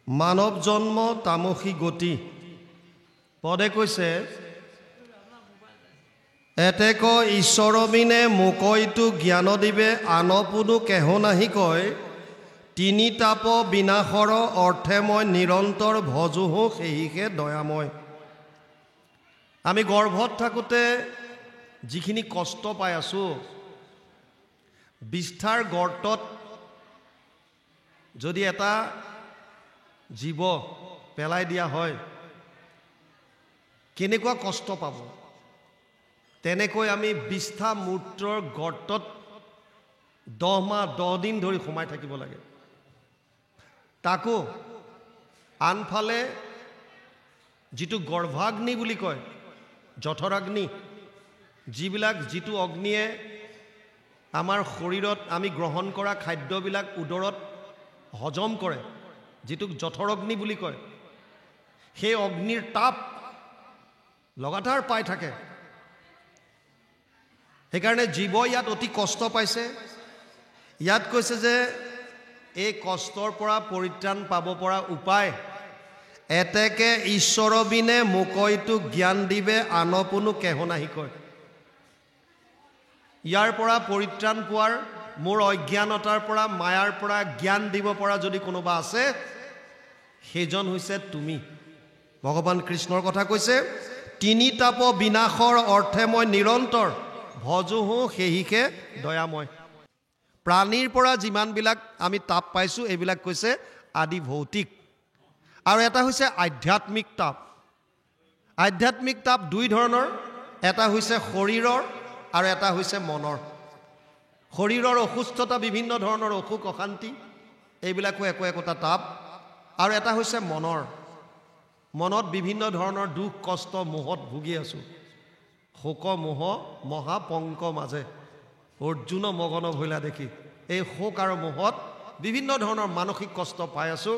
মানৱ জন্ম তামসী গতি পদে কৈছে এতেক ঈশ্বৰ বিনে মোকইটো জ্ঞান দিবে আনপুনো কেহ নাহি কয় তিনি তাপ বিনাশৰ অৰ্থে মই নিৰন্তৰ ভজোহো সেহিকে দয়াময়। আমি গৰ্ভত থাকোঁতে যিখিনি কষ্ট পাই আছোঁ, বিষ্ঠাৰ গৰ্তত যদি এটা জীৱ পেলাই দিয়া হয় কেনেকুৱা কষ্ট পাব, তেনেকৈ আমি বিষ্ঠা মূত্ৰৰ গৰ্তত 10 মাহ 10 দিন ধৰি সোমাই থাকিব লাগে। তাকো আনফালে যিটো গৰ্ভাগ্নি বুলি কয়, জঠৰাগ্নি, যিটো অগ্নিয়ে আমাৰ শৰীৰত আমি গ্ৰহণ কৰা খাদ্যবিলাক উদৰত হজম কৰে, যিটোক জঠৰগ্নি বুলি কয়, সেই অগ্নিৰ তাপ লগাতাৰ পাই থাকে। সেইকাৰণে জীৱ ইয়াত অতি কষ্ট পাইছে। ইয়াত কৈছে যে এই কষ্টৰ পৰা পৰিত্ৰাণ পাব পৰা উপায় এতেকে ঈশ্বৰ বিনে মোকইটো জ্ঞান দিবে আনপুনো কেহ নাহি কয়। ইয়াৰ পৰা পৰিত্ৰাণ পোৱাৰ, মোৰ অজ্ঞানতাৰ পৰা মায়াৰ পৰা জ্ঞান দিব পৰা যদি কোনোবা আছে, সেইজন হৈছে তুমি। ভগৱান কৃষ্ণৰ কথা কৈছে, তিনি তাপ বিনাশৰ অৰ্থে মই নিৰন্তৰ ভজোহো সেহিকে দয়াময়। প্ৰাণীৰ পৰা যিমানবিলাক আমি তাপ পাইছোঁ এইবিলাক কৈছে আদি ভৌতিক, আৰু এটা হৈছে আধ্যাত্মিক তাপ। আধ্যাত্মিক তাপ দুই ধৰণৰ, এটা হৈছে শৰীৰৰ আৰু এটা হৈছে মনৰ। শৰীৰৰ অসুস্থতা, বিভিন্ন ধৰণৰ অসুখ অশান্তি, এইবিলাকো একোটা তাপ। আৰু এটা হৈছে মনৰ। মনত বিভিন্ন ধৰণৰ দুখ কষ্ট মোহত ভুগি আছোঁ। শোক মোহ মহাপংক মাজে অৰ্জুন মগন ভৈলা দেখি, এই শোক আৰু মোহত বিভিন্ন ধৰণৰ মানসিক কষ্ট পাই আছোঁ।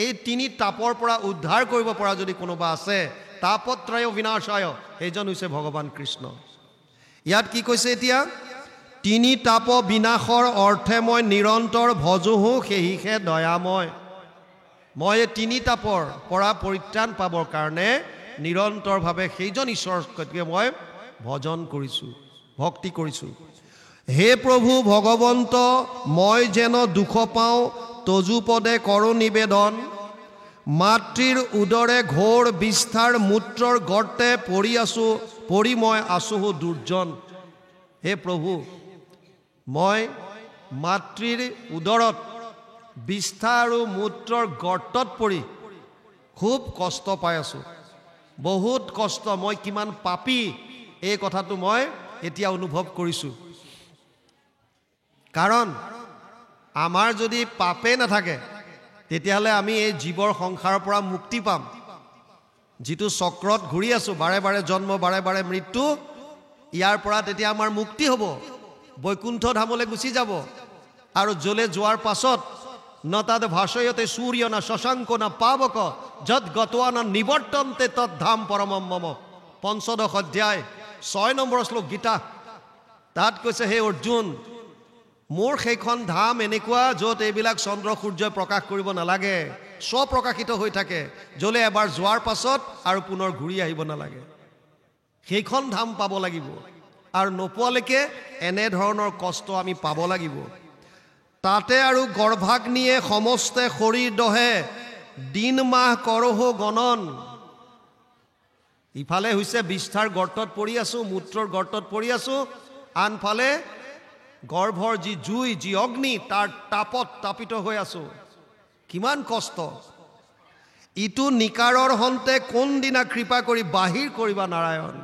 এই তিনি তাপৰ পৰা উদ্ধাৰ কৰিব পৰা যদি কোনোবা আছে, তাপত্ৰয় বিনাশায়, সেইজন হৈছে ভগৱান কৃষ্ণ। ইয়াত কি কৈছে এতিয়া, তিনি তাপ বিনাশৰ অৰ্থে মই নিৰন্তৰ ভজোহো সেহিকে দয়াময়। মই এই তিনি তাপৰ পৰা পৰিত্ৰাণ পাবৰ কাৰণে নিৰন্তৰভাৱে সেইজন ঈশ্বৰকে মই ভজন কৰিছোঁ, ভক্তি কৰিছোঁ। হে প্ৰভু ভগৱন্ত, মই যেন দুখ পাওঁ তজু পদে কৰোঁ নিবেদন। মাতৃৰ উদৰে ঘোৰ বিষ্ঠাৰ মূত্ৰৰ গৰ্তে পৰি মই আছোহো দুৰ্জন। হে প্ৰভু, মই মাতৃৰ উদৰত বিষ্ঠা আৰু মূত্ৰৰ গৰ্তত পৰি খুব কষ্ট পাই আছোঁ, বহুত কষ্ট। মই কিমান পাপী এই কথাটো মই এতিয়া অনুভৱ কৰিছোঁ। কাৰণ আমাৰ যদি পাপে নাথাকে তেতিয়াহ'লে আমি এই জীৱৰ সংসাৰৰ পৰা মুক্তি পাম। যিটো চক্ৰত ঘূৰি আছোঁ, বাৰে বাৰে জন্ম বাৰে বাৰে মৃত্যু, ইয়াৰ পৰা তেতিয়া আমাৰ মুক্তি হ'ব, বৈকুণ্ঠ ধামলৈ গুচি যাব। আৰু জ্বলে যোৱাৰ পাছত ন তাদ ভাষয়তে সূৰ্য না শশাংক না পাৱক যৎ গতৱা না নিৱৰ্তন্তে তৎ ধাম পৰমম মম। 15 অধ্যায় 6 নম্বৰ শ্লোক গীতা। তাত কৈছে, হে অৰ্জুন, মোৰ সেইখন ধাম এনেকুৱা য'ত এইবিলাক চন্দ্ৰ সূৰ্যই প্ৰকাশ কৰিব নালাগে, স্বপ্ৰকাশিত হৈ থাকে, য'লে এবাৰ যোৱাৰ পাছত আৰু পুনৰ ঘূৰি আহিব নালাগে। সেইখন ধাম পাব লাগিব, আৰু নোপোৱালৈকে এনেধৰণৰ কষ্ট আমি পাব লাগিব। তাতে আৰু গৰ্ভাগ্নিয়ে সমস্তে শৰীৰ দহে দিন মাহ কৰহো গণন। ইফালে হৈছে বিষ্ঠাৰ গৰ্তত পৰি আছোঁ, মূত্ৰৰ গৰ্তত পৰি আছোঁ, আনফালে গৰ্ভৰ যি জুই, যি অগ্নি, তাৰ তাপত তাপিত হৈ আছোঁ। কিমান কষ্ট। ইটো নিকাৰৰ হন্তে কোনদিনা কৃপা কৰি বাহিৰ কৰিবা নাৰায়ণ।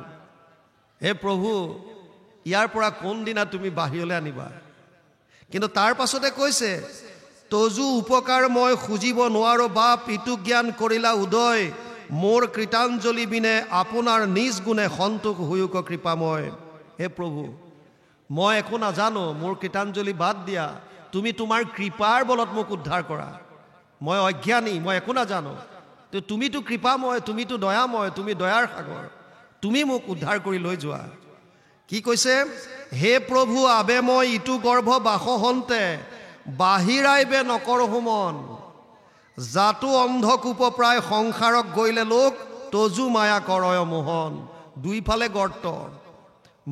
হে প্ৰভু, ইয়াৰ পৰা কোনদিনা তুমি বাহিৰলৈ আনিবা। কিন্তু তাৰ পাছতে কৈছে, তজু উপকাৰ মই খুজিব নোৱাৰো বাপ, ইটো জ্ঞান কৰিলা উদয়। মোৰ কৃতাঞ্জলি বিনে আপোনাৰ নিজ গুণে সন্তোষ হৈয়ক কৃপাময়। হে প্ৰভু, মই একো নাজানো, মোৰ কৃতাঞ্জলি বাদ দিয়া, তুমি তোমাৰ কৃপাৰ বলত মোক উদ্ধাৰ কৰা। মই অজ্ঞানী, মই একো নাজানো, তুমিতো কৃপাময়, তুমিতো দয়াময়, তুমি দয়াৰ সাগৰ, তুমি মোক উদ্ধাৰ কৰি লৈ যোৱা। কি কৈছে, হে প্ৰভু আবে মই ইটো গৰ্ভ বাসহন্তে বাহিৰাইবে নকৰহো মন। জাতো অন্ধকূপ প্ৰায় সংসাৰক গৈলে লোক তজু মায়া কৰয় মোহন। দুইফালে গৰ্ত,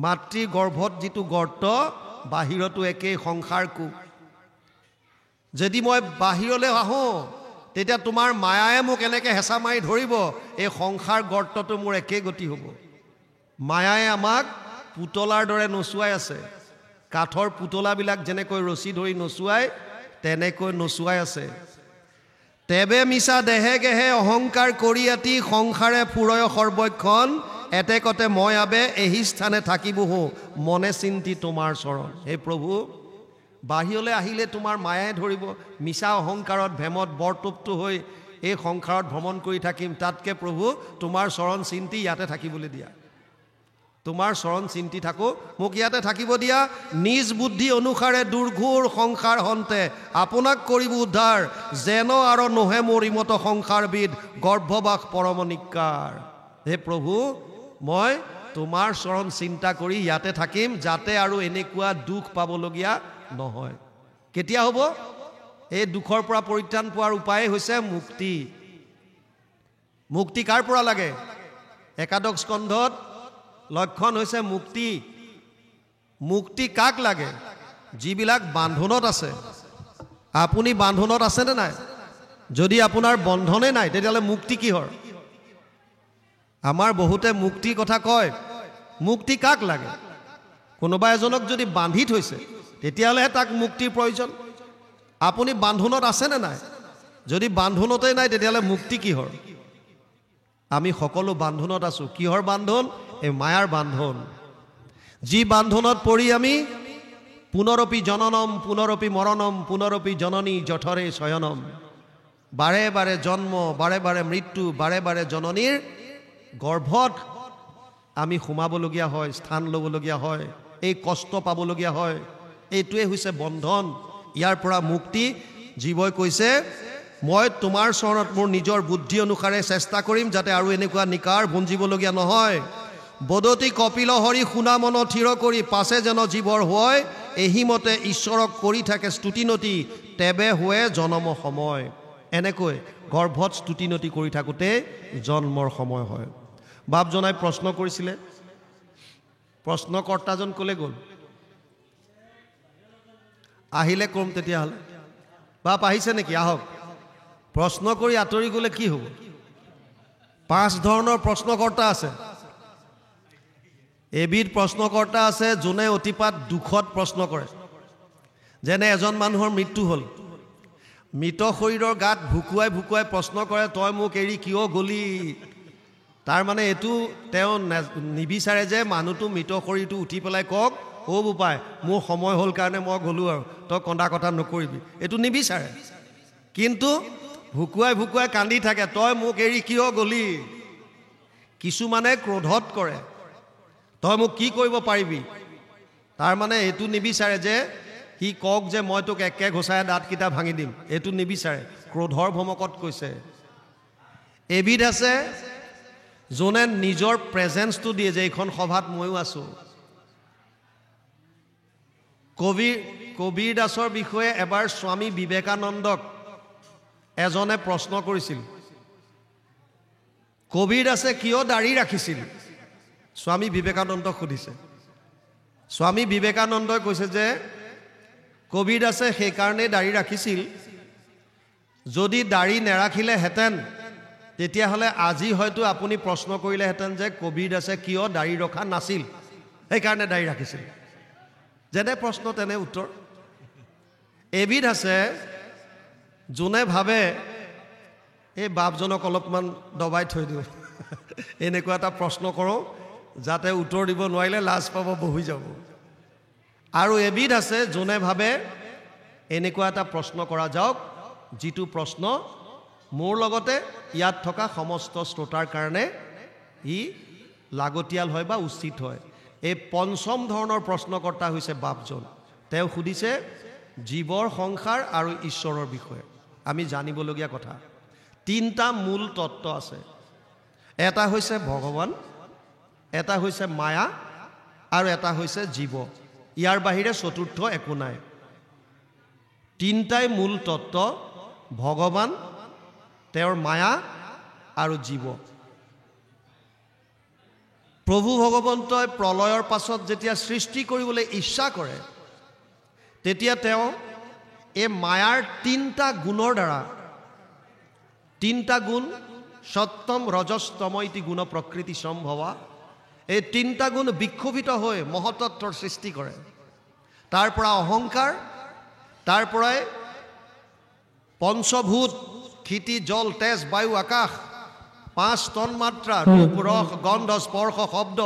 মাতৃ গৰ্ভত যিটো গৰ্ত বাহিৰতো একেই সংসাৰ কূপ। যদি মই বাহিৰলৈ আহোঁ তেতিয়া তোমাৰ মায়াই মোক এনেকৈ হেঁচা মাৰি ধৰিব, এই সংসাৰ গৰ্তটো মোৰ একেই গতি হ'ব। মায়াই আমাক পুতলাৰ দৰে নচুৱাই আছে। কাঠৰ পুতলাবিলাক যেনেকৈ ৰছী ধৰি নচুৱাই তেনেকৈ নচুৱাই আছে। তেবে মিছা দেহে গেহে অহংকাৰ কৰি আতি সংসাৰে ফুৰয় সৰ্বক্ষণ। এতেকতে মই আবে এহি স্থানে থাকিবহো মনে চিন্তি তোমাৰ চৰণ। হে প্ৰভু, বাহিৰলৈ আহিলে তোমাৰ মায়াই ধৰিব, মিছা অহংকাৰত ভেমত বৰটোপটো হৈ এই সংসাৰত ভ্ৰমণ কৰি থাকিম। তাতকৈ প্ৰভু তোমাৰ চৰণ চিন্তি ইয়াতে থাকিবলৈ দিয়া। তোমাৰ চৰণ চিন্তি থাকোঁ, মোক ইয়াতে থাকিব দিয়া। নিজ বুদ্ধি অনুসাৰে দুৰ্ঘোৰ সংসাৰ হন্তে আপোনাক কৰিব উদ্ধাৰ। যেন আৰু নোহে মৰিমত সংসাৰবিদ গৰ্ভবাস পৰমনিকাৰ। হে প্ৰভু, মই তোমাৰ চৰণ চিন্তা কৰি ইয়াতে থাকিম, যাতে আৰু এনেকুৱা দুখ পাবলগীয়া নহয়। কেতিয়া হ'ব? এই দুখৰ পৰা পৰিত্ৰাণ পোৱাৰ উপায় হৈছে মুক্তি। মুক্তি কাৰ পৰা লাগে? একাদশ স্কন্ধত লক্ষণ হৈছে মুক্তি। মুক্তি কাক লাগে? যিবিলাক বান্ধোনত আছে। আপুনি বান্ধোনত আছেনে নাই? যদি আপোনাৰ বন্ধনে নাই তেতিয়াহ'লে মুক্তি কিহৰ? আমাৰ বহুতে মুক্তিৰ কথা কয়, মুক্তি কাক লাগে? কোনোবা এজনক যদি বান্ধি থৈছে তেতিয়াহ'লেহে তাক মুক্তিৰ প্ৰয়োজন। আপুনি বান্ধোনত আছেনে নাই? যদি বান্ধোনতেই নাই তেতিয়াহ'লে মুক্তি কিহৰ? আমি সকলো বান্ধোনত আছোঁ। কিহৰ বান্ধোন? এই মায়াৰ বান্ধোন। যি বান্ধোনত পৰি আমি পুনৰপি জননম পুনৰপি মৰণম পুনৰপি জননী জঠৰে শয়নম, বাৰে বাৰে জন্ম, বাৰে বাৰে মৃত্যু, বাৰে বাৰে জননীৰ গৰ্ভত আমি সোমাবলগীয়া হয়, স্থান ল'বলগীয়া হয়, এই কষ্ট পাবলগীয়া হয়। এইটোৱে হৈছে বন্ধন। ইয়াৰ পৰা মুক্তি। জীৱই কৈছে, মই তোমাৰ চৰণত মোৰ নিজৰ বুদ্ধি অনুসাৰে চেষ্টা কৰিম যাতে আৰু এনেকুৱা নিকাৰ ভুঞ্জিবলগীয়া নহয়। বদতি কপিল হৰি শুনা মন থিৰ কৰি পাছে যেন জীৱৰ হয়, এহিমতে ঈশ্বৰক কৰি থাকে স্তুতিনতি তেবে হোৱে জনম সময়। এনেকৈ গৰ্ভত স্তুতিনতি কৰি থাকোঁতে জন্মৰ সময় হয়। বাপজনাই প্ৰশ্ন কৰিছিলে, প্ৰশ্নকৰ্তাজন ক'লে গ'ল? আহিলে কম তেতিয়াহ'লে। বাপ আহিছে নেকি? আহক। প্ৰশ্ন কৰি আঁতৰি গ'লে কি হ'ব? 5 ধৰণৰ প্ৰশ্নকৰ্তা আছে। এবিধ প্ৰশ্নকৰ্তা আছে যোনে অতিপাত দুখত প্ৰশ্ন কৰে। যেনে এজন মানুহৰ মৃত্যু হ'ল, মৃত শৰীৰৰ গাত ভুকুৱাই ভুকুৱাই প্ৰশ্ন কৰে, তই মোক এৰি কিয় গলি? তাৰমানে এইটো তেওঁ নিবিচাৰে যে মানুহটো মৃত শৰীৰটো উঠি পেলাই কওক, অ' বোপাই মোৰ সময় হ'ল কাৰণে মই গ'লোঁ আৰু তই কন্দা কথা নকৰিবি। এইটো নিবিচাৰে। কিন্তু ভুকুৱাই ভুকুৱাই কান্দি থাকে, তই মোক এৰি কিয় গলি? কিছুমানে ক্ৰোধত কৰে, তই মোক কি কৰিব পাৰিবি? তাৰমানে এইটো নিবিচাৰে যে সি কওক যে মই তোক একে ঘোচাই দাঁতকেইটা ভাঙি দিম। এইটো নিবিচাৰে, ক্ৰোধৰ ভমকত কৈছে। এবিধ আছে যোনে নিজৰ প্ৰেজেন্সটো দিয়ে যে এইখন সভাত ময়ো আছোঁ। কবিৰ দাসৰ বিষয়ে এবাৰ স্বামী বিবেকানন্দক এজনে প্ৰশ্ন কৰিছিল, কবিৰ দাসে কিয় দাঢ়ি ৰাখিছিল? স্বামী বিবেকানন্দক সুধিছে। স্বামী বিবেকানন্দই কৈছে যে কবিৰ দাসে সেইকাৰণেই দাঢ়ি ৰাখিছিল, যদি দাঢ়ি নেৰাখিলেহেঁতেন তেতিয়াহ'লে আজি হয়তো আপুনি প্ৰশ্ন কৰিলেহেঁতেন যে কবিৰ দাসে কিয় দাঢ়ি ৰখা নাছিল, সেইকাৰণে দাঢ়ি ৰাখিছিল। যেনে প্ৰশ্ন তেনে উত্তৰ। এবিধ আছে যোনে ভাবে এই বাপজনক অলপমান দবাই থৈ দিওঁ, এনেকুৱা এটা প্ৰশ্ন কৰোঁ যাতে উত্তৰ দিব নোৱাৰিলে লাজ পাব, বহি যাব। আৰু এবিধ আছে যোনে ভাবে এনেকুৱা এটা প্ৰশ্ন কৰা যাওক যিটো প্ৰশ্ন মোৰ লগতে ইয়াত থকা সমস্ত শ্ৰোতাৰ কাৰণে ই লাগতিয়াল হয় বা উচিত হয়। এই পঞ্চম ধৰণৰ প্ৰশ্নকৰ্তা হৈছে বাপজন। তেওঁ সুধিছে জীৱৰ সংসাৰ আৰু ঈশ্বৰৰ বিষয়ে আমি জানিবলগীয়া কথা। 3টা মূল তত্ত্ব আছে। এটা হৈছে ভগৱান, এটা হৈছে মায়া আৰু এটা হৈছে জীৱ। ইয়াৰ বাহিৰে চতুৰ্থ একো নাই। 3টাই মূল তত্ত্ব, ভগৱান, তেওঁৰ মায়া আৰু জীৱ। প্ৰভু ভগৱন্তই প্ৰলয়ৰ পাছত যেতিয়া সৃষ্টি কৰিবলৈ ইচ্ছা কৰে, তেতিয়া তেওঁ এই মায়াৰ 3টা গুণৰ দ্বাৰা, 3টা গুণ, সত্যম ৰজস তম ইতি গুণ প্ৰকৃতি সম্ভৱা, এই 3টা গুণ বিক্ষোভিত হৈ মহতত্বৰ সৃষ্টি কৰে। তাৰ পৰা অহংকাৰ, তাৰ পৰাই পঞ্চভূত, ক্ষিতি, জল, তেজ, বায়ু, আকাশ, 5 তন্মাত্ৰা, ৰূপ, ৰস, গন্ধ, স্পৰ্শ, শব্দ,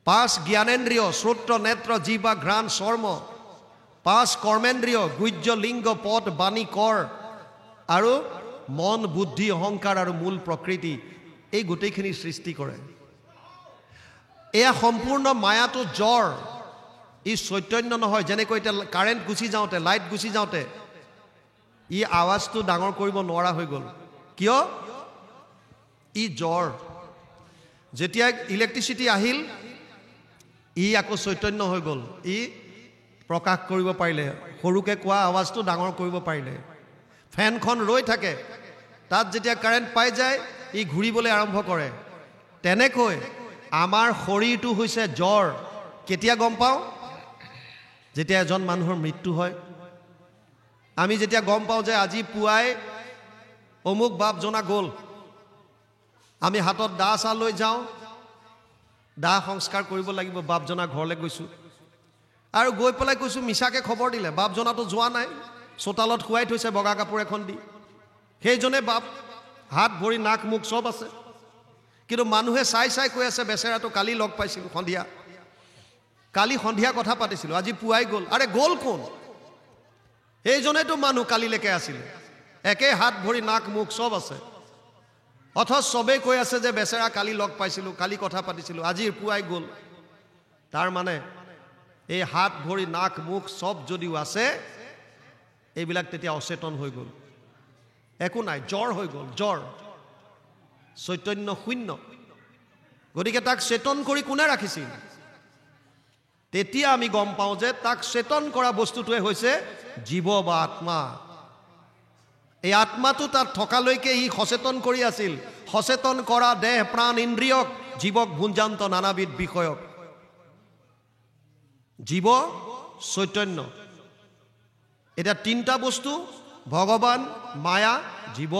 5 জ্ঞানেন্দ্ৰিয়, শ্ৰোত্ৰ, নেত্ৰ, জিহ্বা, ঘ্ৰাণ, চৰ্ম, 5 কৰ্মেন্দ্ৰিয়, গুহ্য, লিংগ, পদ, বাণী, কৰ, আৰু মন, বুদ্ধি, অহংকাৰ আৰু মূল প্ৰকৃতি, এই গোটেইখিনি সৃষ্টি কৰে। এয়া সম্পূৰ্ণ মায়াটো জ্বৰ, ই চৈতন্য নহয়। যেনেকৈ এতিয়া কাৰেণ্ট গুচি যাওঁতে, লাইট গুচি যাওঁতে ই আৱাজটো ডাঙৰ কৰিব নোৱাৰা হৈ গ'ল। কিয়? ই জ্বৰ। যেতিয়া ইলেক্ট্ৰিচিটি আহিল, ই আকৌ চৈতন্য হৈ গ'ল। ই প্ৰকাশ কৰিব পাৰিলে, সৰুকৈ কোৱা আৱাজটো ডাঙৰ কৰিব পাৰিলে। ফেনখন ৰৈ থাকে, তাত যেতিয়া কাৰেণ্ট পাই যায়, ই ঘূৰিবলৈ আৰম্ভ কৰে। তেনেকৈ আমাৰ শৰীৰটো হৈছে জ্বৰ। কেতিয়া গম পাওঁ? যেতিয়া এজন মানুহৰ মৃত্যু হয়। আমি যেতিয়া গম পাওঁ যে আজি পুৱাই অমুক বাপ জনা গ'ল, আমি হাতত দা চা লৈ যাওঁ, দাহ সংস্কাৰ কৰিব লাগিব, বাপজনা ঘৰলৈ গৈছোঁ। আৰু গৈ পেলাই কৈছোঁ, মিছাকৈ খবৰ দিলে, বাপজনাটো যোৱা নাই, চোতালত শুৱাই থৈছে বগা কাপোৰ এখন দি। সেইজনে বাপ, হাত ভৰি নাক মুখ চব আছে। কিন্তু মানুহে চাই চাই কৈ আছে, বেচেৰাটো কালি লগ পাইছিলোঁ সন্ধিয়া, কালি সন্ধিয়া কথা পাতিছিলোঁ, আজি পুৱাই গ'ল। আৰে গ'ল কোন? সেইজনেতো মানুহ কালিলৈকে আছিলে, একে হাত ভৰি নাক মুখ চব আছে। অথচ চবেই কৈ আছে যে বেচেৰা কালি লগ পাইছিলোঁ, কালি কথা পাতিছিলোঁ, আজি পুৱাই গ'ল। তাৰ মানে এই হাত ভৰি নাক মুখ চব যদিও আছে, এইবিলাক তেতিয়া অচেতন হৈ গ'ল, একো নাই, জ্বৰ হৈ গ'ল, জ্বৰ, চৈতন্য শূন্য। গতিকে তাক চেতন কৰি কোনে ৰাখিছিল? তেতিয়া আমি গম পাওঁ যে তাক চেতন কৰা বস্তুটোৱে হৈছে জীৱ বা আত্মা। এই আত্মাটো তাত থকালৈকে ই সচেতন কৰি আছিল। সচেতন কৰা দেহ, প্ৰাণ, ইন্দ্ৰিয়ক, জীৱক ভুঞ্জান্ত নানাবিধ বিষয়ক। জীৱ, চৈতন্য, এতিয়া 3টা বস্তু, ভগৱান, মায়া, জীৱ।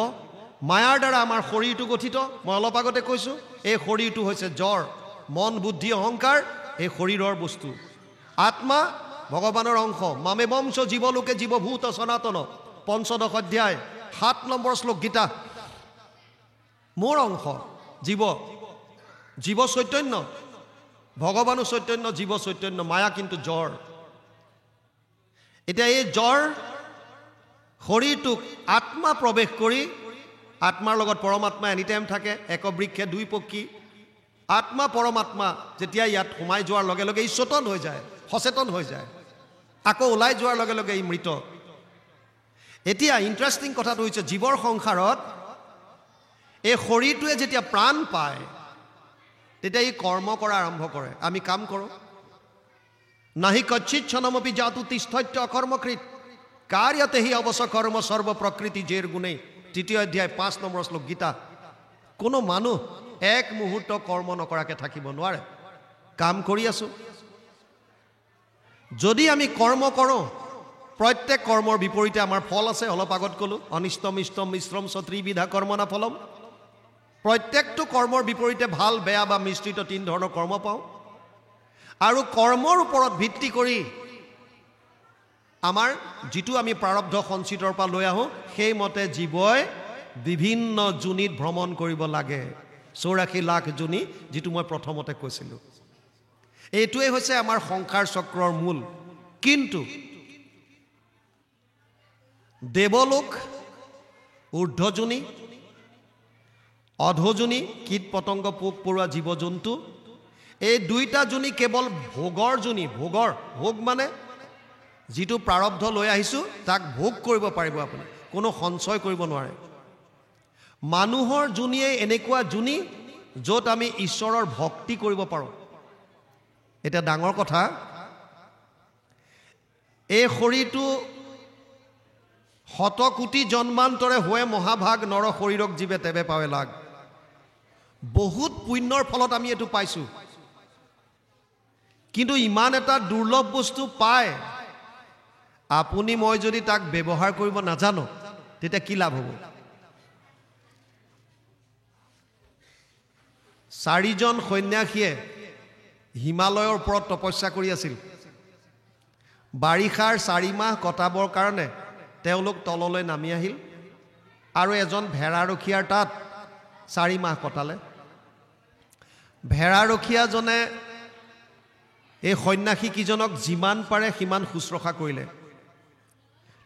মায়াৰ দ্বাৰা আমাৰ শৰীৰটো গঠিত। মই অলপ আগতে কৈছোঁ, এই শৰীৰটো হৈছে জ্বৰ, মন, বুদ্ধি, অহংকাৰ, এই শৰীৰৰ বস্তু। আত্মা ভগৱানৰ অংশ। মামে বংশ জীৱলোকে জীৱভূত সনাতন, 15 অধ্যায় 7 নম্বৰ শ্লোক গীতা। মোৰ অংশ জীৱ, জীৱ চৈতন্য, ভগৱানো চৈতন্য, জীৱ চৈতন্য, মায়া কিন্তু জ্বৰ। এতিয়া এই জ্বৰ শৰীৰটোক আত্মা প্ৰৱেশ কৰি, আত্মাৰ লগত পৰমাত্মা এনিটাইম থাকে, একবৃক্ষে দুই পক্ষী। আত্মা পৰমাত্মা যেতিয়া ইয়াত সোমাই যোৱাৰ লগে লগে ই চেতন হৈ যায়, সচেতন হৈ যায়। আকৌ ওলাই যোৱাৰ লগে লগে ই মৃত। এতিয়া ইণ্টাৰেষ্টিং কথাটো হৈছে, জীৱৰ সংসাৰত এই শৰীৰটোৱে যেতিয়া প্ৰাণ পায়, তেতিয়া ই কৰ্ম কৰা আৰম্ভ কৰে। আমি কাম কৰোঁ। নাহি কচ্ছিত ক্ষণমপি জাতু তিষ্ঠত্য অকৰ্মকৃত কাৰ্যতে হি অৱশ্য কৰ্ম সৰ্ব প্ৰকৃতি জেৰ গুণে। 3 অধ্যায় 5 নম্বৰ শ্লোক গীতা। কোনো মানুহ এক মুহূৰ্ত কৰ্ম নকৰাকৈ থাকিব নোৱাৰে। কাম কৰি আছোঁ। যদি আমি কৰ্ম কৰোঁ, প্ৰত্যেক কৰ্মৰ বিপৰীতে আমাৰ ফল আছে। অলপ আগত ক'লোঁ, অনিষ্টম ইষ্টম মিশ্ৰম ত্ৰিবিধা কৰ্মনা ফলম। প্ৰত্যেকটো কৰ্মৰ বিপৰীতে ভাল, বেয়া বা মিশ্ৰিত 3 ধৰণৰ কৰ্ম পাওঁ। আৰু কৰ্মৰ ওপৰত ভিত্তি কৰি আমাৰ যিটো আমি প্ৰাৰব্ধ সঞ্চিতৰ পৰা লৈ আহোঁ, সেইমতে জীৱই বিভিন্ন যোনিত ভ্ৰমণ কৰিব লাগে। 84 লাখ যোনি, যিটো মই প্ৰথমতে কৈছিলোঁ। এইটোৱে হৈছে আমাৰ সংসাৰ চক্ৰৰ মূল। কিন্তু দেৱলোক, ঊৰ্ধ্বযোনি, অধোযোনি, কীট পতংগ, পোক পৰুৱা, জীৱ জন্তু, এই 2টা যোনি কেৱল ভোগৰ যোনি। ভোগৰ, ভোগ মানে যিটো প্ৰাৰব্ধ লৈ আহিছোঁ তাক ভোগ কৰিব পাৰিব আপুনি, কোনো সঞ্চয় কৰিব নোৱাৰে। মানুহৰ যোনিয়ে এনেকুৱা যোনি য'ত আমি ঈশ্বৰৰ ভক্তি কৰিব পাৰোঁ। এতিয়া ডাঙৰ কথা, এই শৰীৰটো শতকোটি জন্মান্তৰে হোৱে মহাভাগ নৰ শৰীৰক জীৱে তেবে পাৱে লাগ। বহুত পুণ্যৰ ফলত আমি এইটো পাইছোঁ, কিন্তু ইমান এটা দুৰ্লভ বস্তু পায় আপুনি মই যদি তাক ব্যৱহাৰ কৰিব নাজানো তেতিয়া কি লাভ হ'ব? 4জন সন্যাসীয়ে হিমালয়ৰ ওপৰত তপস্যা কৰি আছিল। বাৰিষাৰ 4 মাহ কটাবৰ কাৰণে তেওঁলোক তললৈ নামি আহিল আৰু এজন ভেড়াৰখীয়াৰ তাত 4 মাহ কটালে। ভেড়াৰখীয়াজনে এই সন্যাসীকেইজনক যিমান পাৰে সিমান শুশ্ৰূষা কৰিলে।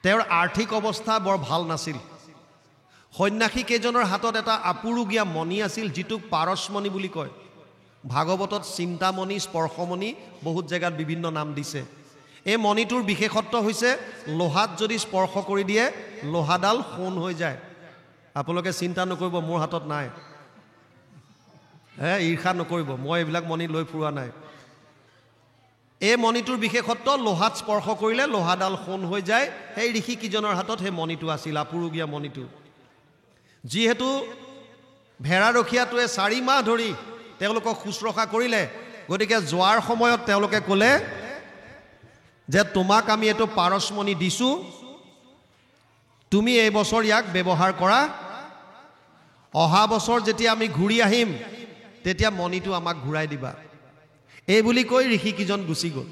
তেওঁৰ আৰ্থিক অৱস্থা বৰ ভাল নাছিল। সন্যাসীকেইজনৰ হাতত এটা আপুৰুগীয়া মণি আছিল, যিটোক পাৰসমণি বুলি কয়। ভাগৱতত চিন্তামণি, স্পৰ্শমণি বহুত জেগাত বিভিন্ন নাম দিছে। এই মণিটোৰ বিশেষত্ব হৈছে লোহাত যদি স্পৰ্শ কৰি দিয়ে লোহাডাল সোণ হৈ যায়। আপোনালোকে চিন্তা নকৰিব মোৰ হাতত নাই, ঈৰ্ষা নকৰিব, মই এইবিলাক মণি লৈ ফুৰা নাই। এই মণিটোৰ বিশেষত্ব লোহাত স্পৰ্শ কৰিলে লোহাডাল সোণ হৈ যায়। সেই ঋষিকেইজনৰ হাতত সেই মণিটো আছিল, আপুৰুগীয়া মণিটো। যিহেতু ভেড়াৰখীয়াটোৱে 4 মাহ ধৰি তেওঁলোকক শুশ্ৰূষা কৰিলে, গতিকে যোৱাৰ সময়ত তেওঁলোকে ক'লে যে তোমাক আমি এইটো পাৰসমণি দিছোঁ, তুমি এই বছৰ ইয়াক ব্যৱহাৰ কৰা, অহা বছৰ যেতিয়া আমি ঘূৰি আহিম তেতিয়া মণিটো আমাক ঘূৰাই দিবা। এই বুলি কৈ ঋষিকেইজন গুচি গ'ল।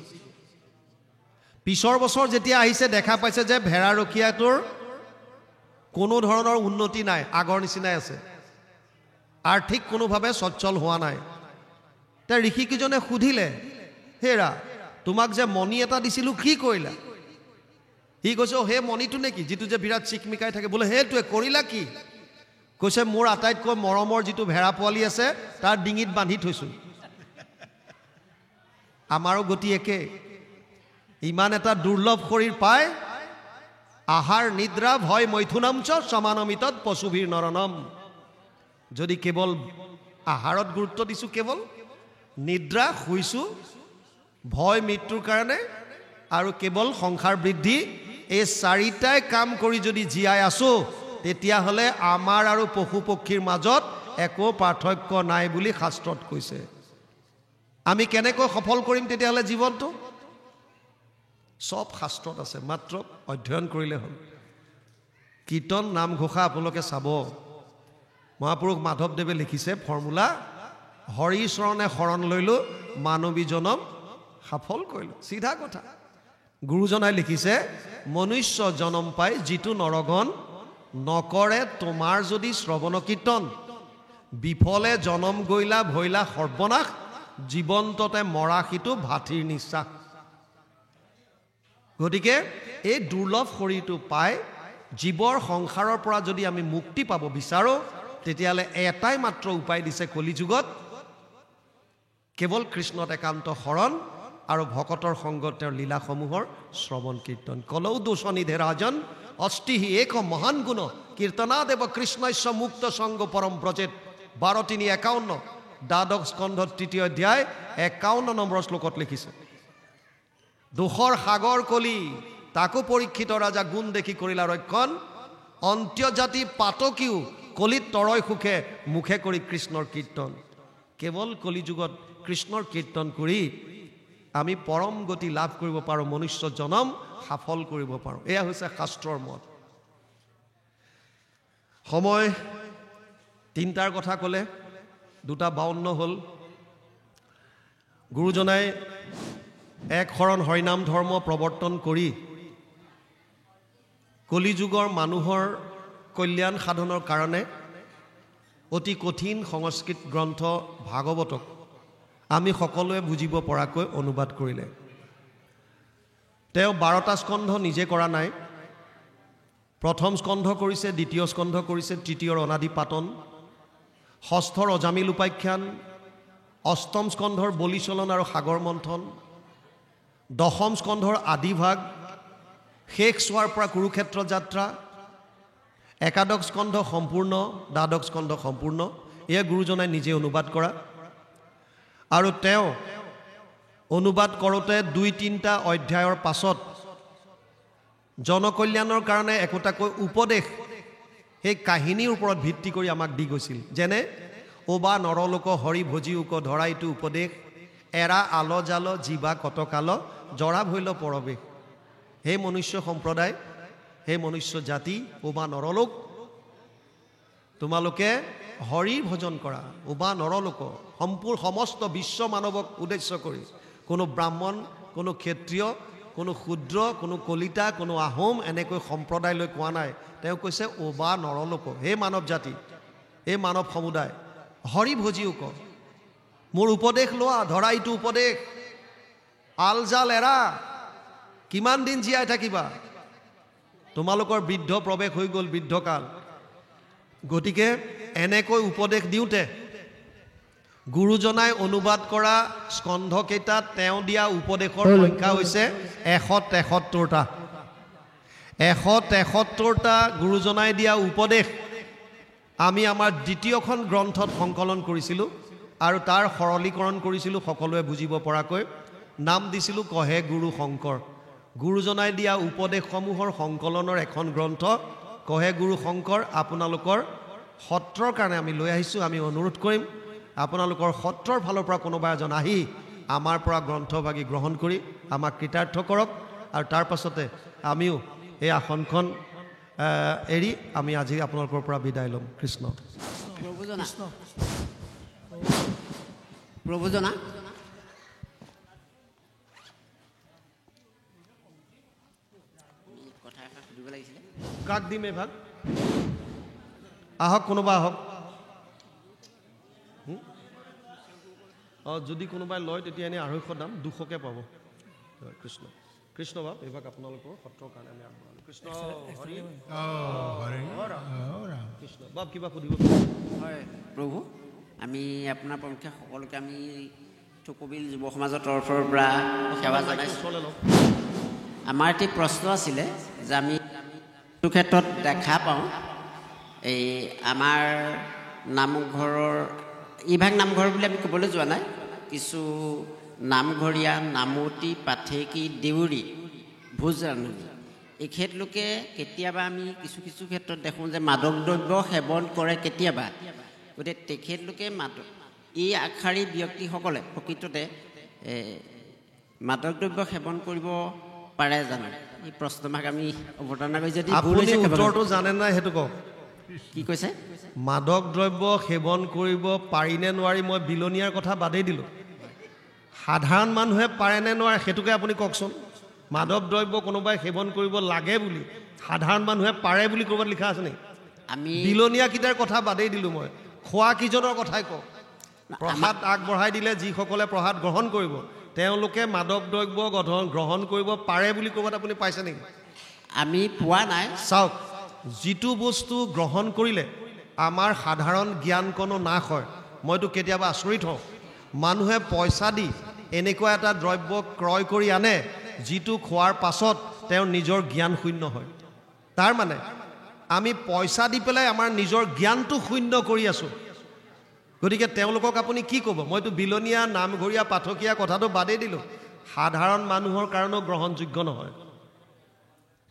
পিছৰ বছৰ যেতিয়া আহিছে দেখা পাইছে যে ভেড়াৰখীয়াটোৰ কোনো ধৰণৰ উন্নতি নাই, আগৰ নিচিনাই আছে, আৰ্থিক কোনোভাৱে সচ্ছল হোৱা নাই। তাৰ ঋষিকেইজনে সুধিলে, হেৰা তোমাক যে মণি এটা দিছিলোঁ কি কৰিলা? সি কৈছে সেই মণিটো নেকি, যিটো যে বিৰাট চিকমিকাই থাকে? বোলে সেইটোৱে, কৰিলা কি? কৈছে মোৰ আটাইতকৈ মৰমৰ যিটো ভেড়া পোৱালি আছে তাৰ ডিঙিত বান্ধি থৈছোঁ। আমাৰো গতি একে। ইমান এটা দুৰ্লভ শৰীৰ পায়, আহাৰ নিদ্ৰা ভয় মৈথুনামচ সমানমিতত পশুভীৰ নৰনম। যদি কেৱল আহাৰত গুৰুত্ব দিছোঁ, কেৱল নিদ্ৰা শুইছোঁ, ভয় মৃত্যুৰ কাৰণে, আৰু কেৱল সংসাৰ বৃদ্ধি, এই 4টাই কাম কৰি যদি জীয়াই আছোঁ তেতিয়াহ'লে আমাৰ আৰু পশু পক্ষীৰ মাজত একো পাৰ্থক্য নাই বুলি শাস্ত্ৰত কৈছে। আমি কেনেকৈ সফল কৰিম তেতিয়াহ'লে জীৱনটো? চব শাস্ত্ৰত আছে, মাত্ৰ অধ্যয়ন কৰিলে হ'ল। কীৰ্তন নামঘোষা আপোনালোকে চাব, মহাপুৰুষ মাধৱদেৱে লিখিছে ফৰ্মুলা, হৰি চৰণে শৰণ লৈলোঁ মানৱী জনম সফল কৰিলোঁ। চিধা কথা। গুৰুজনাই লিখিছে মনুষ্য জনম পাই যিটো নৰগণ নকৰে তোমাৰ যদি শ্ৰৱণ কীৰ্তন, বিফলে জনম গৈলা ভৈলা সৰ্বনাশ, জীৱন্ততে মৰা সিটো ভাতৃৰ নিশ্বাস। গতিকে এই দুৰ্লভ শৰীৰটো পাই জীৱৰ সংসাৰৰ পৰা যদি আমি মুক্তি পাব বিচাৰোঁ তেতিয়াহ'লে এটাই মাত্ৰ উপায় দিছে কলিযুগত, কেৱল কৃষ্ণত একান্ত শৰণ আৰু ভকতৰ সংগত তেওঁৰ লীলাসমূহৰ শ্ৰৱণ কীৰ্তন। কলৌ দোষনিধে ৰাজন অষ্টিহি এক মহান গুণ কীৰ্তনাদেৱ কৃষ্ণস্য মুক্ত সংগ পৰম ব্ৰজেত। 12:3-51 দ্বাদশ স্কন্ধত 3য় অধ্যায় 51 নম্বৰ শ্লোকত লিখিছে, দোষৰ সাগৰ কলি তাকো পৰীক্ষিত ৰাজা গুণ দেখি কৰিলা ৰক্ষণ, অন্ত্যজাতি পাতকীও কলিত তৰয় সুখে মুখে কৰি কৃষ্ণৰ কীৰ্তন। কেৱল কলিযুগত কৃষ্ণৰ কীৰ্তন কৰি আমি পৰম গতি লাভ কৰিব পাৰোঁ, মনুষ্য জনম সফল কৰিব পাৰোঁ। এয়া হৈছে শাস্ত্ৰৰ মত। সময় 3টাৰ কথা ক'লে 2:52 হ'ল। গুৰুজনাই এক শৰণ হৰিনাম ধৰ্ম প্ৰৱৰ্তন কৰি কলিযুগৰ মানুহৰ কল্যাণ সাধনৰ কাৰণে অতি কঠিন সংস্কৃত গ্ৰন্থ ভাগৱতক আমি সকলোৱে বুজিব পৰাকৈ অনুবাদ কৰিলে। তেওঁ 12টা স্কন্ধ নিজে কৰা নাই, প্ৰথম স্কন্ধ কৰিছে, দ্বিতীয় স্কন্ধ কৰিছে, তৃতীয়ৰ অনাদি পাতন, ষষ্ঠৰ অজামিল উপাখ্যান, অষ্টম স্কন্ধৰ বলিচলন আৰু সাগৰ মন্থন, দশম স্কন্ধৰ আদিভাগ, শেষ চোৱাৰ পৰা কুৰুক্ষেত্ৰ যাত্ৰা, একাদশ স্কন্ধ সম্পূৰ্ণ, দ্বাদশ স্কন্ধ সম্পূৰ্ণ। এয়া গুৰুজনাই নিজে অনুবাদ কৰা। আৰু তেওঁ অনুবাদ কৰোঁতে 2-3টা অধ্যায়ৰ পাছত জনকল্যাণৰ কাৰণে একোটাকৈ উপদেশ সেই কাহিনীৰ ওপৰত ভিত্তি কৰি আমাক দি গৈছিল। যেনে ওবা নৰলোক হৰি ভজি উক ধৰাইটো উপদেশ, এৰা আল জাল জীৱা কতকাল জৰা ভৈল পৰৱেশ। হে মনুষ্য সম্প্ৰদায়, হে মনুষ্য জাতি, ওবা নৰলোক, তোমালোকে হৰিৰ ভজন কৰা। ওবা নৰলোক, সমস্ত বিশ্ব মানৱক উদ্দেশ্য কৰি, কোনো ব্ৰাহ্মণ, কোনো ক্ষত্ৰিয়, কোনো শূদ্ৰ, কোনো কলিতা, কোনো আহোম এনেকৈ সম্প্ৰদায় লৈ কোৱা নাই। তেওঁ কৈছে ওবা নৰলোক, হে মানৱ জাতি, হে মানৱ সমুদায়, হৰি ভজিউক, মোৰ উপদেশ লোৱা, ধৰা এইটো উপদেশ। আল জাল এৰা, কিমান দিন জীয়াই থাকিবা? তোমালোকৰ বৃদ্ধ প্ৰৱেশ হৈ গ'ল, বৃদ্ধকাল। গতিকে এনেকৈ উপদেশ দিওঁতে গুৰুজনাই অনুবাদ কৰা স্কন্ধকেইটাত তেওঁ দিয়া উপদেশৰ সংখ্যা হৈছে 173টা। 173টা গুৰুজনাই দিয়া উপদেশ আমি আমাৰ দ্বিতীয়খন গ্ৰন্থত সংকলন কৰিছিলোঁ আৰু তাৰ সৰলীকৰণ কৰিছিলোঁ সকলোৱে বুজিব পৰাকৈ। নাম দিছিলোঁ কহে গুৰু শংকৰ। গুৰুজনাই দিয়া উপদেশসমূহৰ সংকলনৰ এখন গ্ৰন্থ কহে গুৰু শংকৰ আপোনালোকৰ সত্ৰৰ কাৰণে আমি লৈ আহিছোঁ। আমি অনুৰোধ কৰিম আপোনালোকৰ সত্ৰৰ ফালৰ পৰা কোনোবা এজন আহি আমাৰ পৰা গ্ৰন্থভাগী গ্ৰহণ কৰি আমাক কৃতাৰ্থ কৰক, আৰু তাৰ পাছতে আমিও এই আসনখন এৰি আমি আজি আপোনালোকৰ পৰা বিদায় ল'ম। কৃষ্ণ প্ৰভুজনা কথা এটা সুধিব লাগিছিলে। কাক দিম এই ভাগ? আহক, কোনোবা আহক। যদি কোনোবাই লয় তেতিয়া এনেই 250 দাম, 200কে পাব। কৃষ্ণ কৃষ্ণ বাপ, এইভাগ আপোনালোকৰ সত্ৰৰ কাৰণে আমি আগবঢ়ালোঁ। কৃষ্ণ হৰি কৃষ্ণ বাপ, কিবা সুধিব? হয় প্ৰভু, আমি আপোনাৰ পক্ষে সকলোকে আমি থুকুবিল যুৱ সমাজৰ তৰফৰ পৰা সেৱা জনাইছোঁ। আমাৰ এটি প্ৰশ্ন আছিলে যে আমি এইটো ক্ষেত্ৰত দেখা পাওঁ, এই আমাৰ নামঘৰৰ ইভাগ নামঘৰ বুলি আমি ক'বলৈ যোৱা নাই, কিছু নামঘৰীয়া, নামতি, পাঠেকী, দেউৰী, ভোজ ৰান্ধনি, এখেতলোকে কেতিয়াবা আমি কিছু কিছু ক্ষেত্ৰত দেখোঁ যে মাদক দ্ৰব্য সেৱন কৰে কেতিয়াবা। গতিকে তেখেতলোকে এই আগশাৰী ব্যক্তিসকলে প্ৰকৃততে মাদক দ্ৰব্য সেৱন কৰিব পাৰে জানো? এই প্ৰশ্নভাগ আমি অৱতাৰণা কৰি যদি উত্তৰটো জানে নাই সেইটো কওক। কি কৈছে? মাদক দ্ৰব্য সেৱন কৰিব পাৰিনে নোৱাৰি মই বিলনীয়াৰ কথা বাদেই দিলোঁ। সাধাৰণ মানুহে পাৰেনে নোৱাৰে সেইটোকে আপুনি কওকচোন। মাদক দ্ৰব্য কোনোবাই সেৱন কৰিব লাগে বুলি সাধাৰণ মানুহে পাৰে বুলি ক'ৰবাত লিখা আছে নেকি? আমি বিলনীয়াকেইটাৰ কথা বাদেই দিলোঁ। মই খোৱা কিজনৰ কথাই কওঁ। প্ৰসাদ আগবঢ়াই দিলে যিসকলে প্ৰসাদ গ্ৰহণ কৰিব তেওঁলোকে মাদক দ্ৰব্য গ্ৰহণ কৰিব পাৰে বুলি ক'ৰবাত আপুনি পাইছে নেকি? আমি পোৱা নাই। চাওক, যিটো বস্তু গ্ৰহণ কৰিলে আমাৰ সাধাৰণ জ্ঞানকণো নাশ হয়। মইতো কেতিয়াবা আচৰিত হওঁ, মানুহে পইচা দি এনেকুৱা এটা দ্ৰব্য ক্ৰয় কৰি আনে যিটো খোৱাৰ পাছত তেওঁৰ নিজৰ জ্ঞান শূন্য হয়। তাৰ মানে আমি পইচা দি পেলাই আমাৰ নিজৰ জ্ঞানটো শূন্য কৰি আছোঁ। গতিকে তেওঁলোকক আপুনি কি ক'ব? মইতো বিলনীয়া, নামঘৰীয়া, পাঠকীয়া কথাটো বাদেই দিলোঁ। সাধাৰণ মানুহৰ কাৰণেও গ্ৰহণযোগ্য নহয়।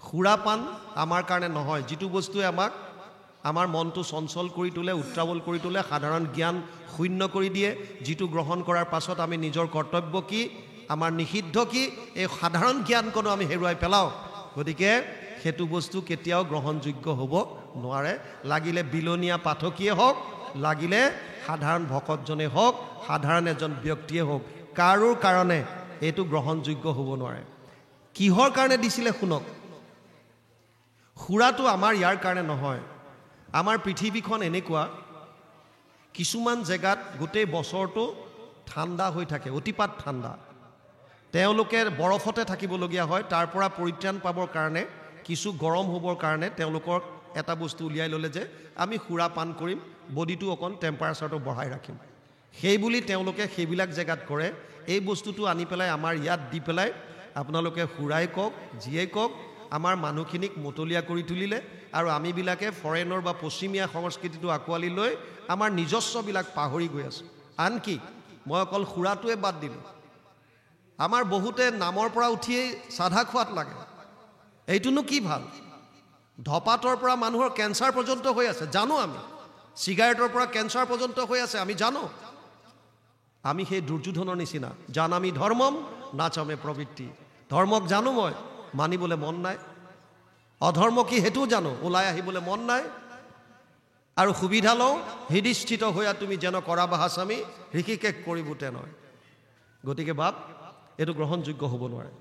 সুৰাপান আমাৰ কাৰণে নহয়, যিটো বস্তুৱে আমাক আমাৰ মনটো চঞ্চল কৰি তোলে, উত্ৰাৱল কৰি তোলে, সাধাৰণ জ্ঞান শূন্য কৰি দিয়ে, যিটো গ্ৰহণ কৰাৰ পাছত আমি নিজৰ কৰ্তব্য কি, আমাৰ নিষিদ্ধ কি, এই সাধাৰণ জ্ঞানকণো আমি হেৰুৱাই পেলাওঁ। গতিকে সেইটো বস্তু কেতিয়াও গ্ৰহণযোগ্য হ'ব নোৱাৰে। লাগিলে বিলনীয়া পাঠকীয়ে হওক, লাগিলে সাধাৰণ ভকতজনে হওক, সাধাৰণ এজন ব্যক্তিয়ে হওক, কাৰো কাৰণে এইটো গ্ৰহণযোগ্য হ'ব নোৱাৰে। কিহৰ কাৰণে দিছিলে শুনক। সুৰাটো আমাৰ ইয়াৰ কাৰণে নহয়। আমাৰ পৃথিৱীখন এনেকুৱা, কিছুমান জেগাত গোটেই বছৰটো ঠাণ্ডা হৈ থাকে, অতিপাত ঠাণ্ডা। তেওঁলোকে বৰফতে থাকিবলগীয়া হয়। তাৰ পৰা পৰিত্ৰাণ পাবৰ কাৰণে, কিছু গৰম হ'বৰ কাৰণে তেওঁলোকৰ এটা বস্তু উলিয়াই ল'লে যে আমি সুৰা পান কৰিম, বডিটো অকণ টেম্পাৰেচাৰটো বঢ়াই ৰাখিম। সেই বুলি তেওঁলোকে সেইবিলাক জেগাত কৰে। এই বস্তুটো আনি পেলাই আমাৰ ইয়াত দি পেলাই আপোনালোকে সুৰাই কওক, যিয়েই কওক, আমাৰ মানুহখিনিক মতলীয়া কৰি তুলিলে। আৰু আমিবিলাকে ফৰেনৰ বা পশ্চিমীয়া সংস্কৃতিটো আঁকোৱালি লৈ আমাৰ নিজস্ববিলাক পাহৰি গৈ আছোঁ। আনকি মই অকল সুৰাটোৱে বাদ দিলোঁ, আমাৰ বহুতে নামৰ পৰা উঠিয়েই চাধা খোৱাত লাগে। এইটোনো কি ভাল? ধপাতৰ পৰা মানুহৰ কেঞ্চাৰ পৰ্যন্ত হৈ আছে, জানো আমি। চিগাৰেটৰ পৰা কেঞ্চাৰ পৰ্যন্ত হৈ আছে, আমি জানো। আমি সেই দুৰ্যোধনৰ নিচিনা, জানামি ধৰ্মম নাচামে প্ৰবৃত্তি। ধৰ্মক জানো মই, মানিবলৈ মন নাই। অধৰ্ম কি সেইটোও জানো, ওলাই আহিবলৈ মন নাই। আৰু সুবিধা লওঁ, হৃদিস্থিত হৈয়া তুমি যেন কৰা বাহাস্বামী, ঋষিকেশ কৰিবুতে নয়। গতিকে বাপ, এইটো গ্ৰহণযোগ্য হ'ব নোৱাৰে।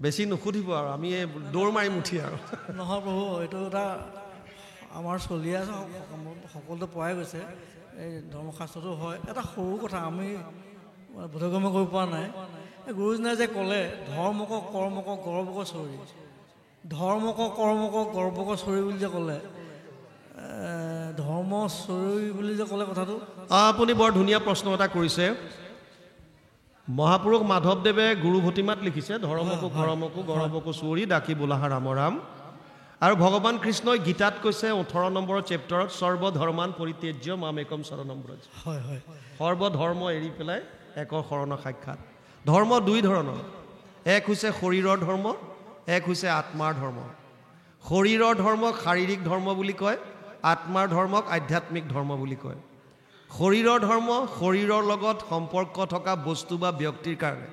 বেছি নুসুধিব আৰু, আমি দৌৰ মাৰিম উঠি আৰু। নহয় প্ৰভু, এইটো এটা আমাৰ চলি আছে, সকলোতে পোৱাই গৈছে। এই ধৰ্মশাস্ত্ৰটো হয়। এটা সৰু কথা আমি বোধগম্য কৰিব পৰা নাই। এই গুৰুজনাই যে ক'লে ধৰ্মক কৰ্মক গৰ্বক চৰি, ধৰ্মক কৰ্মক গৰ্বক চৰি বুলি যে ক'লে, ধৰ্ম চৰি বুলি যে ক'লে কথাটো, আপুনি বৰ ধুনীয়া প্ৰশ্ন এটা কৰিছে। মহাপুৰুষ মাধৱদেৱে গুৰু ভতিমাত লিখিছে, ধৰ্মকো কৰ্মকো গৰ্বকো চৰি ডাকি বোলাহা ৰাম ৰাম। আৰু ভগৱান কৃষ্ণই গীতাত কৈছে 18 নম্বৰ চেপ্টাৰত, সৰ্বধৰ্মান পৰিত্যাজ্য মাম একম শৰণম ব্ৰজ। হয় হয়, সৰ্বধৰ্ম এৰি পেলাই একৰ শৰণ সাক্ষাৎ। ধৰ্ম দুই ধৰণৰ, এক হৈছে শৰীৰৰ ধৰ্ম, এক হৈছে আত্মাৰ ধৰ্ম। শৰীৰৰ ধৰ্মক শাৰীৰিক ধৰ্ম বুলি কয়, আত্মাৰ ধৰ্মক আধ্যাত্মিক ধৰ্ম বুলি কয়। শৰীৰৰ ধৰ্ম শৰীৰৰ লগত সম্পৰ্ক থকা বস্তু বা ব্যক্তিৰ কাৰণে।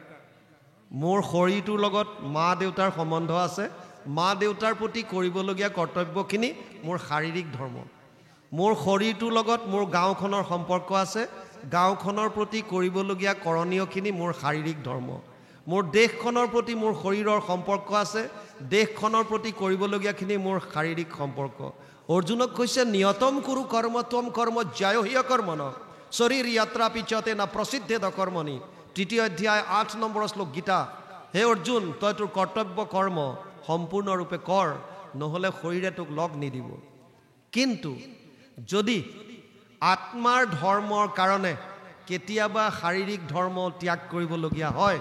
মোৰ শৰীৰটোৰ লগত মা দেউতাৰ সম্বন্ধ আছে, মা দেউতাৰ প্ৰতি কৰিবলগীয়া কৰ্তব্যখিনি মোৰ শাৰীৰিক ধৰ্ম। মোৰ শৰীৰটোৰ লগত মোৰ গাঁওখনৰ সম্পৰ্ক আছে, গাঁওখনৰ প্ৰতি কৰিবলগীয়া কৰণীয়খিনি মোৰ শাৰীৰিক ধৰ্ম। মোৰ দেশখনৰ প্ৰতি মোৰ শৰীৰৰ সম্পৰ্ক আছে, দেশখনৰ প্ৰতি কৰিবলগীয়াখিনি মোৰ শাৰীৰিক সম্পৰ্ক। অৰ্জুনক কৈছে নিয়তম কুৰু কৰ্ম ত্বম কৰ্ম জ্যায়হীয় কৰ্মণ শৰীৰ যাত্ৰা পিছতে না প্ৰসিদ্ধেদ কৰ্মণি। 3 অধ্যায় 8 নম্বৰ শ্লোক গীতা। হে অৰ্জুন, তই তোৰ কৰ্তব্য কৰ্ম সম্পূৰ্ণৰূপে কৰ, নহ'লে শৰীৰে তোক লগ নিদিব। কিন্তু যদি আত্মাৰ ধৰ্মৰ কাৰণে কেতিয়াবা শাৰীৰিক ধৰ্ম ত্যাগ কৰিবলগীয়া হয়,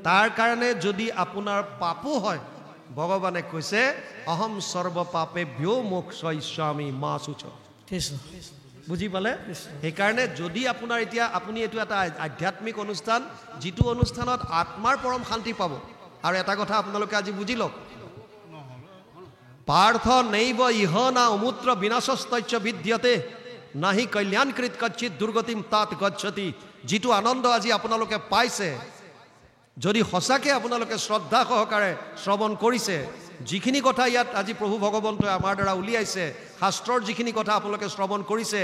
তাৰ কাৰণে যদি আপোনাৰ পাপো হয়, ভগৱানে কৈছে অহম সৰ্ব পাপে ভ্যো মোক্ষয়িষ্যামি মা শুচ। বুজি পালে? সেইকাৰণে যদি আপোনাৰ এতিয়া আপুনি এইটো এটা আধ্যাত্মিক অনুষ্ঠান, যিটো অনুষ্ঠানত আত্মাৰ পৰম শান্তি পাব। আৰু এটা কথা আপোনালোকে আজি বুজি লওক, পাৰ্থ নৈব ইহ না অমূত্ৰ বিনাশস্তস্য বিদ্যতে নাহি কল্যাণকৃত কচ্চিত দুৰ্গতিম তাত গচ্ছতি। যিটো আনন্দ আজি আপোনালোকে পাইছে, যদি সঁচাকৈ আপোনালোকে শ্ৰদ্ধা সহকাৰে শ্ৰৱণ কৰিছে, যিখিনি কথা ইয়াত আজি প্ৰভু ভগৱন্তই আমাৰ দ্বাৰা উলিয়াইছে, শাস্ত্ৰৰ যিখিনি কথা আপোনালোকে শ্ৰৱণ কৰিছে,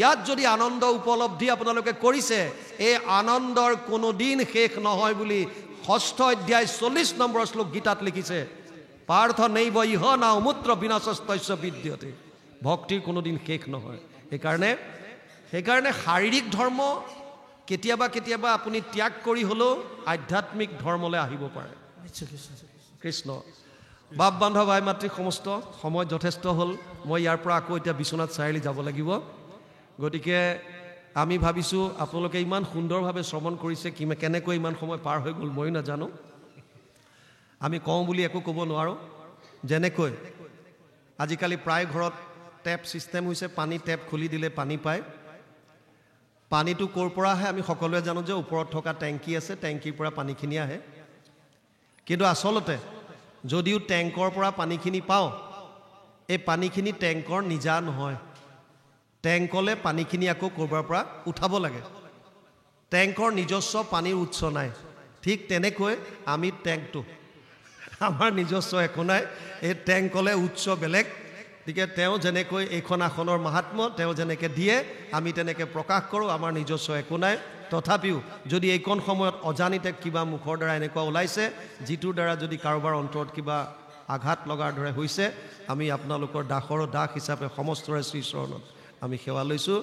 ইয়াত যদি আনন্দ উপলব্ধি আপোনালোকে কৰিছে, এই আনন্দৰ কোনোদিন শেষ নহয় বুলি 6 অধ্যায় 40 নম্বৰ শ্লোক গীতাত লিখিছে। পাৰ্থ নৈব ইহ না অমূত্ৰ বিনাশস্তস্য বিদ্যতে। ভক্তিৰ কোনোদিন শেষ নহয়। সেইকাৰণে শাৰীৰিক ধৰ্ম কেতিয়াবা কেতিয়াবা আপুনি ত্যাগ কৰি হ'লেও আধ্যাত্মিক ধৰ্মলৈ আহিব পাৰে। কৃষ্ণ। বাপ বান্ধৱ ভাই মাতৃ সমস্ত, সময় যথেষ্ট হ'ল। মই ইয়াৰ পৰা আকৌ এতিয়া বিশ্বনাথ চাৰিআলি যাব লাগিব। গতিকে আমি ভাবিছোঁ আপোনালোকে ইমান সুন্দৰভাৱে শ্ৰৱণ কৰিছে, কেনেকৈ ইমান সময় পাৰ হৈ গ'ল ময়ো নাজানো। আমি কওঁ বুলি একো ক'ব নোৱাৰোঁ। যেনেকৈ আজিকালি প্ৰায় ঘৰত টেপ ছিষ্টেম হৈছে, পানী টেপ খুলি দিলে পানী পায়। পানীটো ক'ৰ পৰা আহে আমি সকলোৱে জানো যে ওপৰত থকা টেংকি আছে, টেংকিৰ পৰা পানীখিনি আহে। কিন্তু আচলতে যদিও টেংকৰ পৰা পানীখিনি পাওঁ, এই পানীখিনি টেংকৰ নিজা নহয়। টেংকলৈ পানীখিনি আকৌ ক'ৰবাৰ পৰা উঠাব লাগে। টেংকৰ নিজস্ব পানীৰ উৎস নাই। ঠিক তেনেকৈ আমি টেংকটো, আমাৰ নিজস্ব একো নাই, এই টেংকলৈ উৎস বেলেগ। গতিকে তেওঁ যেনেকৈ এইখন আসনৰ মাহাত্ম্য তেওঁ যেনেকৈ দিয়ে, আমি তেনেকৈ প্ৰকাশ কৰোঁ। আমাৰ নিজস্ব একো নাই। তথাপিও যদি এইকণ সময়ত অজানিতে কিবা মুখৰ দ্বাৰা এনেকুৱা ওলাইছে, যিটোৰ দ্বাৰা যদি কাৰোবাৰ অন্তৰত কিবা আঘাত লগাৰ দৰে হৈছে, আমি আপোনালোকৰ দাসৰ দাস হিচাপে সমস্তৰে শ্ৰীচৰণত আমি সেৱা লৈছোঁ।